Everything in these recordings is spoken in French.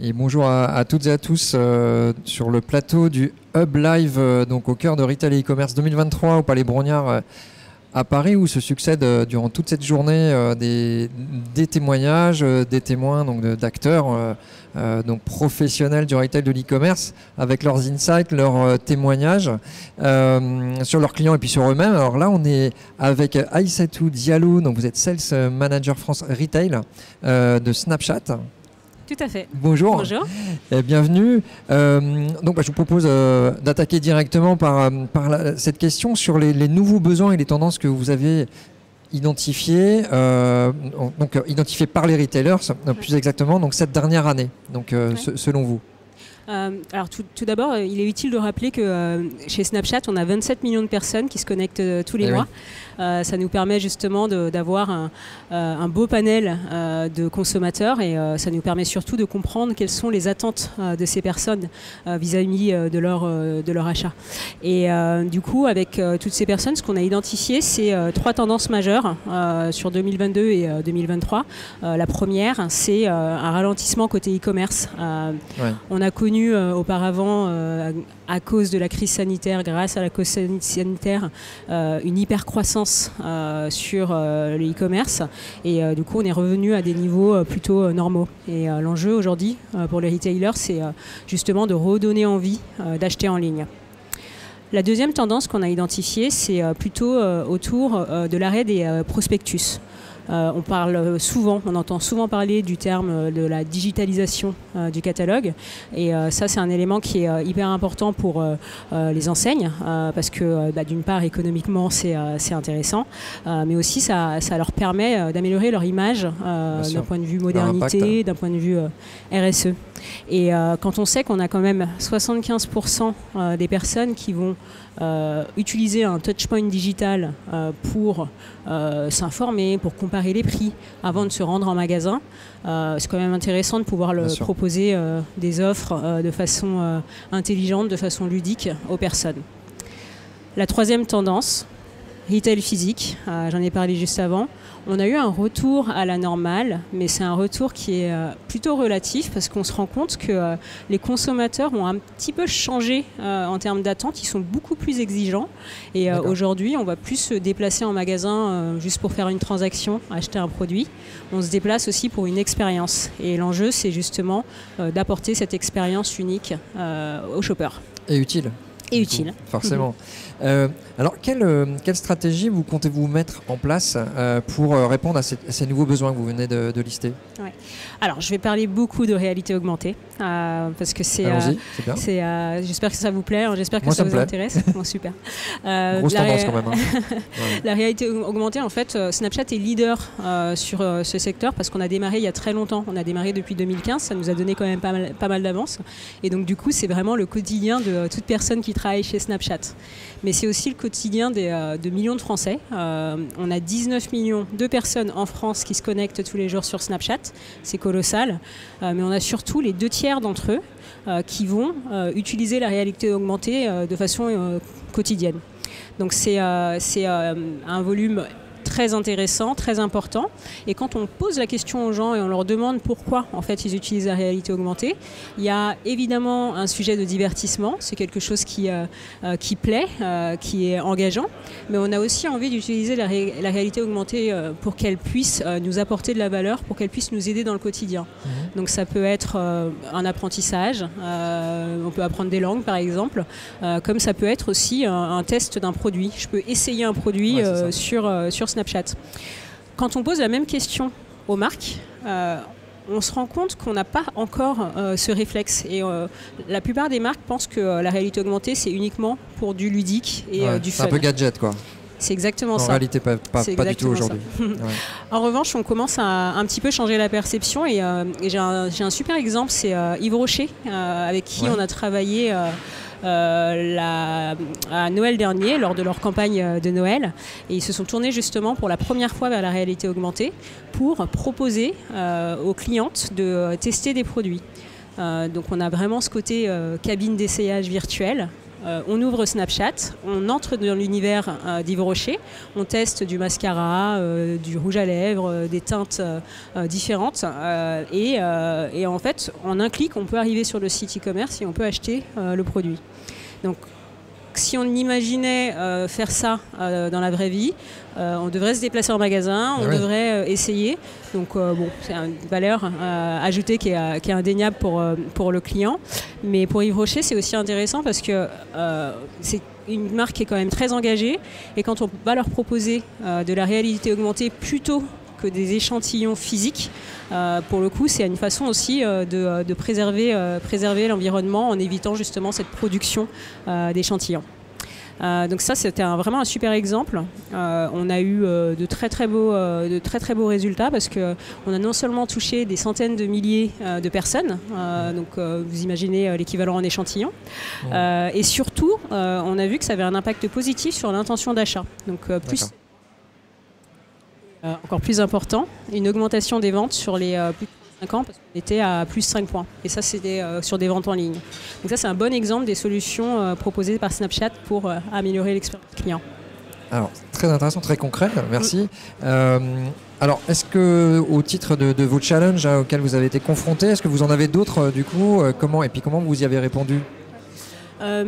Et bonjour à toutes et à tous sur le plateau du Hub Live, donc au cœur de Retail et e-commerce 2023 au Palais Brongniart à Paris, où se succèdent durant toute cette journée des témoignages, des témoins, donc d'acteurs donc professionnels du retail de l'e-commerce, avec leurs insights, leurs témoignages sur leurs clients et puis sur eux-mêmes. Alors là, on est avec Aïssatou Diallo, donc vous êtes Sales Manager France Retail de Snapchat. Tout à fait. Bonjour. Bonjour. Et bienvenue. Donc, je vous propose d'attaquer directement par cette question sur les nouveaux besoins et les tendances que vous avez identifiées, identifiées par les retailers, plus exactement, donc cette dernière année, donc, selon vous. Alors tout d'abord, il est utile de rappeler que chez Snapchat, on a 27 millions de personnes qui se connectent tous les mois. Ça nous permet justement d'avoir un beau panel de consommateurs et ça nous permet surtout de comprendre quelles sont les attentes de ces personnes vis-à-vis de leur achat. Et du coup, avec toutes ces personnes, ce qu'on a identifié, c'est trois tendances majeures sur 2022 et 2023. La première, c'est un ralentissement côté e-commerce. On a connu auparavant, à cause de la crise sanitaire, grâce à la crise sanitaire, une hyper-croissance sur le e-commerce. Et du coup, on est revenu à des niveaux plutôt normaux. Et l'enjeu aujourd'hui pour les retailers, c'est justement de redonner envie d'acheter en ligne. La deuxième tendance qu'on a identifiée, c'est plutôt autour de l'arrêt des prospectus. On entend souvent parler du terme de la digitalisation du catalogue et ça c'est un élément qui est hyper important pour les enseignes parce que d'une part économiquement c'est intéressant mais aussi ça leur permet d'améliorer leur image d'un point de vue modernité, d'un point de vue RSE. Et quand on sait qu'on a quand même 75% des personnes qui vont utiliser un touchpoint digital pour s'informer, pour comparer les prix avant de se rendre en magasin, c'est quand même intéressant de pouvoir proposer des offres de façon intelligente, de façon ludique aux personnes. La troisième tendance, retail physique, j'en ai parlé juste avant. On a eu un retour à la normale, mais c'est un retour qui est plutôt relatif parce qu'on se rend compte que les consommateurs ont un petit peu changé en termes d'attente. Ils sont beaucoup plus exigeants et aujourd'hui, on va plus se déplacer en magasin juste pour faire une transaction, acheter un produit. On se déplace aussi pour une expérience et l'enjeu, c'est justement d'apporter cette expérience unique aux shoppers. Et utile. Et utile. Forcément. Alors, quelle stratégie vous comptez-vous mettre en place pour répondre à ces nouveaux besoins que vous venez de lister? Alors, je vais parler beaucoup de réalité augmentée parce que c'est bien. J'espère que ça vous plaît, j'espère que ça vous intéresse. Bon, super. Grosse tendance quand même. La réalité augmentée, en fait, Snapchat est leader sur ce secteur parce qu'on a démarré il y a très longtemps. On a démarré depuis 2015, ça nous a donné quand même pas mal d'avance. Et donc, du coup, c'est vraiment le quotidien de toute personne qui travaille chez Snapchat. Mais c'est aussi le quotidien de millions de Français. On a 19 millions de personnes en France qui se connectent tous les jours sur Snapchat. C'est colossal. Mais on a surtout les 2/3 d'entre eux qui vont utiliser la réalité augmentée de façon quotidienne. Donc c'est un volume très intéressant, très important. Et quand on pose la question aux gens et on leur demande pourquoi en fait ils utilisent la réalité augmentée, il y a évidemment un sujet de divertissement, c'est quelque chose qui plaît, qui est engageant, mais on a aussi envie d'utiliser la réalité augmentée pour qu'elle puisse nous apporter de la valeur, pour qu'elle puisse nous aider dans le quotidien. Donc ça peut être un apprentissage, on peut apprendre des langues par exemple, comme ça peut être aussi un test d'un produit. Je peux essayer un produit sur Snapchat. Quand on pose la même question aux marques, on se rend compte qu'on n'a pas encore ce réflexe. Et la plupart des marques pensent que la réalité augmentée, c'est uniquement pour du ludique et du fun. C'est un peu gadget, quoi. C'est exactement ça. En réalité, pas du tout aujourd'hui. En revanche, on commence à un petit peu changer la perception. Et j'ai un super exemple, c'est Yves Rocher, avec qui on a travaillé à Noël dernier, lors de leur campagne de Noël. Et ils se sont tournés justement pour la première fois vers la réalité augmentée pour proposer aux clientes de tester des produits. Donc on a vraiment ce côté cabine d'essayage virtuelle on ouvre Snapchat, on entre dans l'univers d'Yves Rocher, on teste du mascara, du rouge à lèvres, des teintes différentes et en fait, en un clic, on peut arriver sur le site e-commerce et on peut acheter le produit. Donc, si on imaginait faire ça dans la vraie vie, on devrait se déplacer en magasin, on devrait essayer. Donc bon, c'est une valeur ajoutée qui est indéniable pour le client. Mais pour Yves Rocher, c'est aussi intéressant parce que c'est une marque qui est quand même très engagée. Et quand on va leur proposer de la réalité augmentée plutôt que des échantillons physiques, pour le coup, c'est une façon aussi de préserver l'environnement en évitant justement cette production d'échantillons. Donc ça, c'était vraiment un super exemple. On a eu de très beaux résultats parce qu'on a non seulement touché des centaines de milliers de personnes, donc vous imaginez l'équivalent en échantillon, et surtout, on a vu que ça avait un impact positif sur l'intention d'achat. Donc encore plus important, une augmentation des ventes sur les plus de 5 ans, parce qu'on était à plus 5 points. Et ça, c'était sur des ventes en ligne. Donc ça, c'est un bon exemple des solutions proposées par Snapchat pour améliorer l'expérience client. Alors, très intéressant, très concret, merci. Alors, est-ce que, au titre de vos challenges auxquels vous avez été confrontés, est-ce que vous en avez d'autres du coup et puis comment vous y avez répondu ?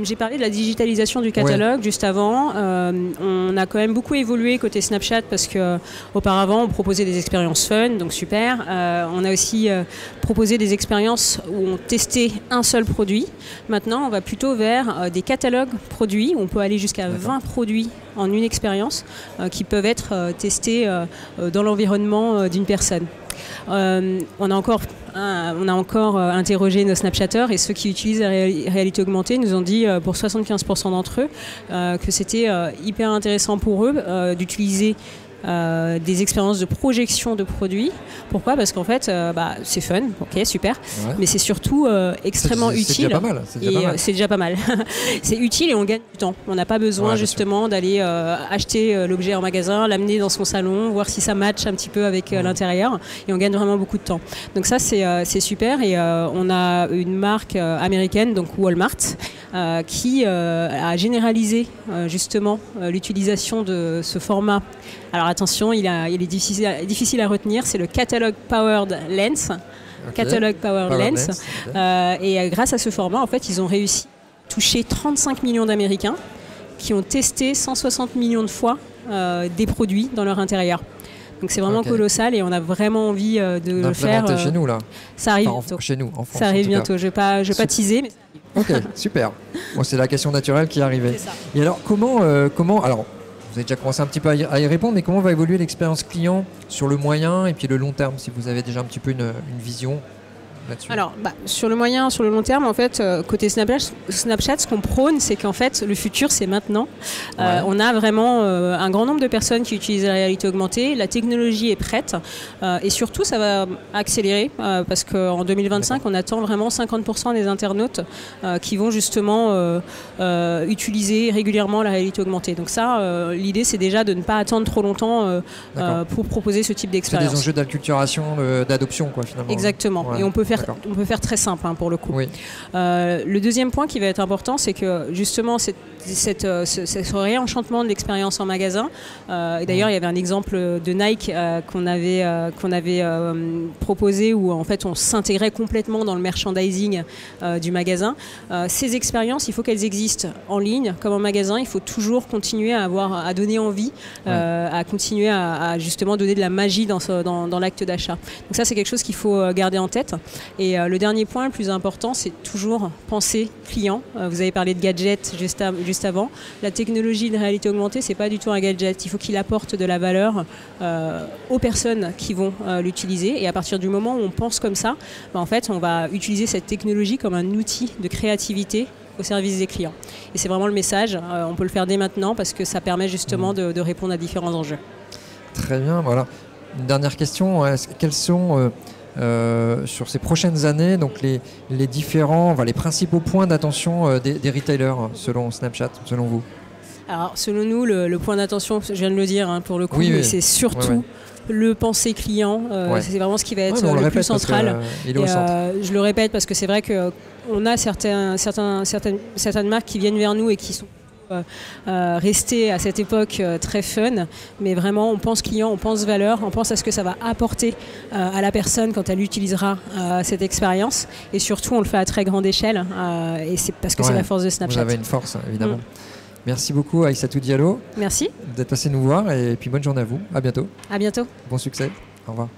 J'ai parlé de la digitalisation du catalogue juste avant. On a quand même beaucoup évolué côté Snapchat parce qu'auparavant on proposait des expériences fun, donc super. On a aussi proposé des expériences où on testait un seul produit. Maintenant on va plutôt vers des catalogues produits. On peut aller jusqu'à 20 produits en une expérience qui peuvent être testés dans l'environnement d'une personne. On a encore interrogé nos Snapchatters et ceux qui utilisent la réalité augmentée nous ont dit pour 75% d'entre eux que c'était hyper intéressant pour eux d'utiliser des expériences de projection de produits. Pourquoi ? Parce qu'en fait, c'est fun, ok, super, mais c'est surtout extrêmement utile. C'est déjà pas mal. C'est déjà pas mal. C'est utile et on gagne du temps. On n'a pas besoin justement d'aller acheter l'objet en magasin, l'amener dans son salon, voir si ça match un petit peu avec l'intérieur, et on gagne vraiment beaucoup de temps. Donc ça, c'est super. Et on a une marque américaine, donc Walmart, qui a généralisé justement l'utilisation de ce format. Alors attention, il est difficile à retenir, c'est le Catalog Powered Lens. Okay. Catalog Powered Lens. Et grâce à ce format, en fait, ils ont réussi à toucher 35 millions d'Américains qui ont testé 160 millions de fois des produits dans leur intérieur. Donc c'est vraiment colossal et on a vraiment envie de le faire. Chez nous là. Ça arrive bientôt. Chez nous, en France. Ça arrive bientôt. Je vais pas teaser, mais. Ok, super. Bon, c'est la question naturelle qui est arrivée. C'est ça. Et alors comment alors vous avez déjà commencé un petit peu à y répondre, mais comment va évoluer l'expérience client sur le moyen et puis le long terme, si vous avez déjà un petit peu une vision là-dessus? Alors, sur le moyen, sur le long terme, en fait, côté Snapchat, ce qu'on prône, c'est qu'en fait, le futur, c'est maintenant. On a vraiment un grand nombre de personnes qui utilisent la réalité augmentée. La technologie est prête. Et surtout, ça va accélérer parce qu'en 2025, on attend vraiment 50% des internautes qui vont justement utiliser régulièrement la réalité augmentée. Donc ça, l'idée, c'est déjà de ne pas attendre trop longtemps pour proposer ce type d'expérience. C'est des enjeux d'acculturation, d'adoption, quoi, finalement. Exactement. Et on peut faire très simple pour le coup. Oui. Le deuxième point qui va être important, c'est que justement ce réenchantement de l'expérience en magasin. Et d'ailleurs, il y avait un exemple de Nike qu'on avait proposé où en fait on s'intégrait complètement dans le merchandising du magasin. Ces expériences, il faut qu'elles existent en ligne comme en magasin. Il faut toujours continuer à donner envie, à continuer à justement donner de la magie dans l'acte d'achat. Donc ça, c'est quelque chose qu'il faut garder en tête. Et le dernier point, le plus important, c'est toujours penser client. Vous avez parlé de gadgets juste avant. La technologie de réalité augmentée, c'est pas du tout un gadget. Il faut qu'il apporte de la valeur aux personnes qui vont l'utiliser. Et à partir du moment où on pense comme ça, en fait, on va utiliser cette technologie comme un outil de créativité au service des clients. Et c'est vraiment le message. On peut le faire dès maintenant parce que ça permet justement de répondre à différents enjeux. Très bien, voilà. Une dernière question. Quels sont sur ces prochaines années, donc les principaux points d'attention des retailers selon Snapchat, selon vous? Alors, selon nous, le point d'attention, je viens de le dire pour le coup, mais c'est surtout le penser client. C'est vraiment ce qui va être le plus central. Il est au centre. Je le répète parce que c'est vrai qu'on a certaines marques qui viennent vers nous et qui sont rester à cette époque très fun, mais vraiment on pense client, on pense valeur, on pense à ce que ça va apporter à la personne quand elle utilisera cette expérience, et surtout on le fait à très grande échelle, et c'est parce que c'est la force de Snapchat. Vous avez une force, évidemment. Merci beaucoup Aïssatou Diallo. Merci D'être passé nous voir, et puis bonne journée à vous. À bientôt. À bientôt. Bon succès. Au revoir.